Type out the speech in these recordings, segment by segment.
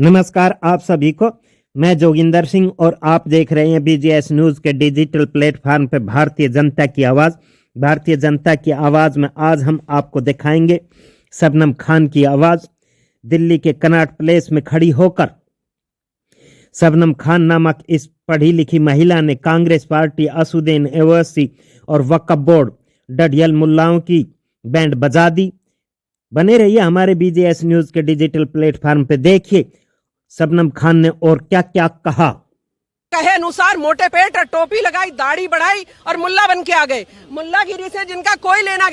नमस्कार आप सभी को। मैं जोगिंदर सिंह और आप देख रहे हैं बीजीएस न्यूज के डिजिटल प्लेटफॉर्म पे भारतीय जनता की आवाज। भारतीय जनता की आवाज में आज हम आपको दिखाएंगे शबनम खान की आवाज। दिल्ली के कनॉट प्लेस में खड़ी होकर शबनम खान नामक इस पढ़ी लिखी महिला ने कांग्रेस पार्टी, असुद्दीन ओवैसी और वक्फ बोर्ड डडियल मुल्लाओं की बैंड बजा दी। बने रहिए हमारे बीजीएस न्यूज के डिजिटल प्लेटफॉर्म पे। देखिए शबनम खान ने और क्या क्या कहा। कहे अनुसार मोटे पेट और टोपी लगाई, दाढ़ी बढ़ाई और मुल्ला बन के आ गए। मुल्लागिरी से जिनका कोई लेना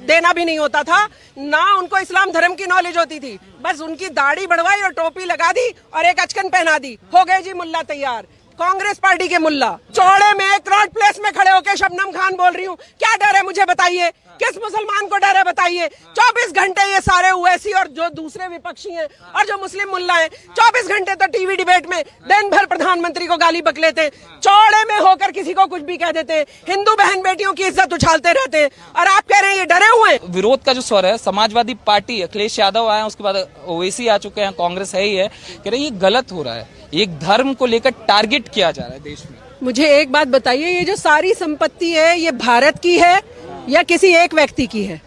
देना भी नहीं होता था, ना उनको इस्लाम धर्म की नॉलेज होती थी, बस उनकी दाढ़ी बढ़वाई और टोपी लगा दी और एक अचकन पहना दी, हो गए जी मुल्ला तैयार। कांग्रेस पार्टी के मुल्ला चौड़े में कनॉट प्लेस में खड़े होकर शबनम खान बोल रही हूँ, क्या डर है मुझे बताइए, किस मुसलमान को डर है बताइए। 24 घंटे ये सारे ओवैसी और जो दूसरे विपक्षी हैं और जो मुस्लिम मुल्ला हैं 24 घंटे तो टीवी डिबेट में दिन भर प्रधानमंत्री को गाली बक लेते, चौड़े में होकर किसी को कुछ भी कह देते, हिंदू बहन बेटियों की इज्जत उछालते रहते, और आप कह रहे हैं ये डरे हुए हैं। विरोध का जो स्वर है, समाजवादी पार्टी अखिलेश यादव आए, उसके बाद ओवैसी आ चुके हैं, कांग्रेस है ही है, कह रहे ये गलत हो रहा है, एक धर्म को लेकर टारगेट किया जा रहा है देश में। मुझे एक बात बताइए, ये जो सारी संपत्ति है ये भारत की है या किसी एक व्यक्ति की है?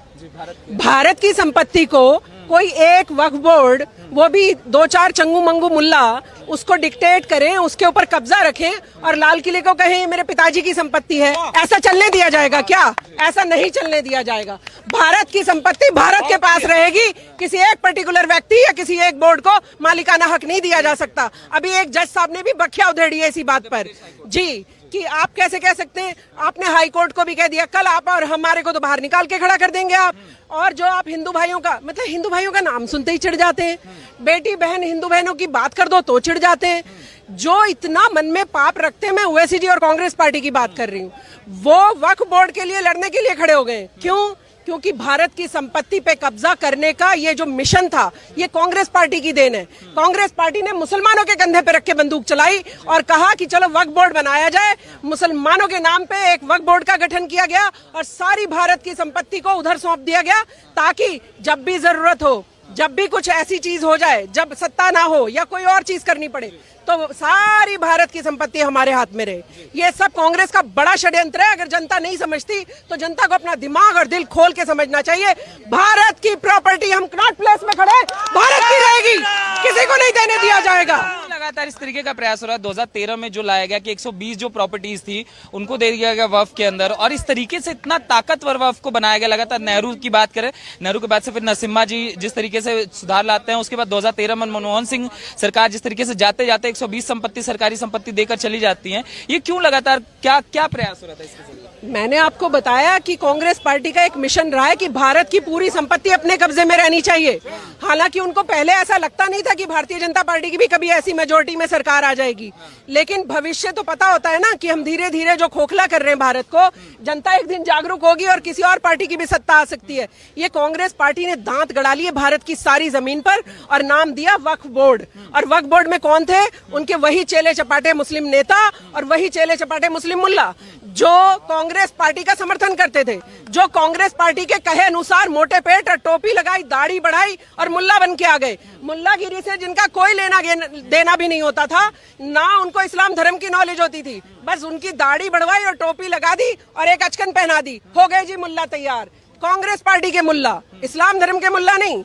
भारत की संपत्ति को कोई एक वक्फ बोर्ड, वो भी 2-4 चंगू मंगू मुल्ला उसको डिक्टेट करें, उसके ऊपर कब्जा रखें और लाल किले को कहें मेरे पिताजी की संपत्ति है, ऐसा चलने दिया जाएगा क्या? ऐसा नहीं चलने दिया जाएगा। भारत की संपत्ति भारत के पास रहेगी, किसी एक पर्टिकुलर व्यक्ति या किसी एक बोर्ड को मालिकाना हक नहीं दिया जा सकता। अभी एक जज साहब ने भी बखिया उधेड़ी है इसी बात पर जी, कि आप कैसे कह सकते हैं। आपने हाई कोर्ट को भी कह दिया, कल आप और हमारे को तो बाहर निकाल के खड़ा कर देंगे आप। और जो आप हिंदू भाइयों का, मतलब हिंदू भाइयों का नाम सुनते ही चिढ़ जाते हैं, बेटी बहन हिंदू बहनों की बात कर दो तो चिढ़ जाते हैं। जो इतना मन में पाप रखते हैं, मैं ओवैसी जी और कांग्रेस पार्टी की बात कर रही हूँ, वो वक्फ बोर्ड के लिए लड़ने के लिए खड़े हो गए। क्यों? क्योंकि भारत की संपत्ति पे कब्जा करने का ये जो मिशन था, ये कांग्रेस पार्टी की देन है। कांग्रेस पार्टी ने मुसलमानों के कंधे पे रख के बंदूक चलाई और कहा कि चलो वक्फ बोर्ड बनाया जाए। मुसलमानों के नाम पे एक वक्फ बोर्ड का गठन किया गया और सारी भारत की संपत्ति को उधर सौंप दिया गया, ताकि जब भी जरूरत हो, जब भी कुछ ऐसी चीज हो जाए, जब सत्ता ना हो या कोई और चीज करनी पड़े, तो सारी भारत की संपत्ति हमारे हाथ में रहे। ये सब कांग्रेस का बड़ा षड्यंत्र है। अगर जनता नहीं समझती तो जनता को अपना दिमाग और दिल खोल के समझना चाहिए। भारत की प्रॉपर्टी, हम कनॉट प्लेस में खड़े, भारत की रहेगी, किसी को नहीं देने दिया जाएगा। लगातार इस तरीके का प्रयास हो रहा है। 2013 में जो लाया गया कि 120 जो प्रॉपर्टीज थी उनको दे दिया गया वक्फ के अंदर, और इस तरीके से इतना ताकतवर वक्फ को बनाया गया। लगातार नेहरू की बात करें, नेहरू के बाद से फिर नरसिम्हा जी जिस तरीके से सुधार लाते हैं, उसके बाद 2013 में मनमोहन सिंह सरकार जिस तरीके से जाते जाते 120 संपत्ति, सरकारी संपत्ति देकर चली जाती है। ये क्यों लगातार, क्या क्या प्रयास हो रहा था इसके जरिए? मैंने आपको बताया कि कांग्रेस पार्टी का एक मिशन रहा है कि भारत की पूरी संपत्ति अपने कब्जे में रहनी चाहिए। हालांकि उनको पहले ऐसा लगता नहीं था कि भारतीय जनता पार्टी की भी कभी ऐसी मेजोरिटी में सरकार आ जाएगी, लेकिन भविष्य तो पता होता है ना कि हम धीरे धीरे जो खोखला कर रहे हैं भारत को, जनता एक दिन जागरूक होगी और किसी और पार्टी की भी सत्ता आ सकती है। ये कांग्रेस पार्टी ने दांत गड़ा लिए भारत की सारी जमीन पर और नाम दिया वक्फ बोर्ड। और वक्फ बोर्ड में कौन थे? उनके वही चेले चपाटे मुस्लिम नेता और वही चेले चपाटे मुस्लिम मुल्ला जो कांग्रेस पार्टी का समर्थन करते थे, जो कांग्रेस पार्टी के कहे अनुसार मोटे पेट और टोपी लगाई, दाढ़ी बढ़ाई और मुल्ला बन के आ गए। मुल्लागिरी से जिनका कोई लेना देना भी नहीं होता था, ना उनको इस्लाम धर्म की नॉलेज होती थी, बस उनकी दाढ़ी बढ़वाई और टोपी लगा दी और एक अचकन पहना दी, हो गए जी मुल्ला तैयार। कांग्रेस पार्टी के मुल्ला, इस्लाम धर्म के मुल्ला नहीं।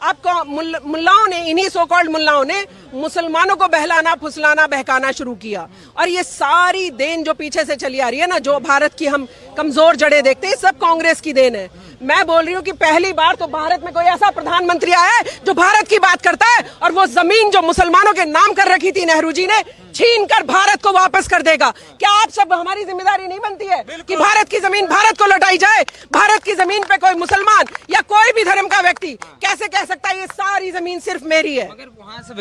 अब मुल्लाओं ने, इन्हीं सो कॉल्ड मुल्लाओं ने मुसलमानों को बहलाना, फुसलाना, बहकाना शुरू किया। और ये सारी देन जो पीछे से चली आ रही है ना, जो भारत की हम कमजोर जड़ें देखते हैं, सब कांग्रेस की देन है। मैं बोल रही हूँ कि पहली बार तो भारत में कोई ऐसा प्रधानमंत्री आया है जो भारत की बात करता है, और वो जमीन जो मुसलमानों के नाम कर रखी थी नेहरू जी ने, छीन कर भारत को वापस कर देगा। क्या आप सब, हमारी जिम्मेदारी नहीं बनती है कि भारत की जमीन भारत को लौटाई जाए? भारत की जमीन पे कोई मुसलमान या कोई भी धर्म का व्यक्ति कैसे कह सकता है ये सारी जमीन सिर्फ मेरी है? मगर वहां से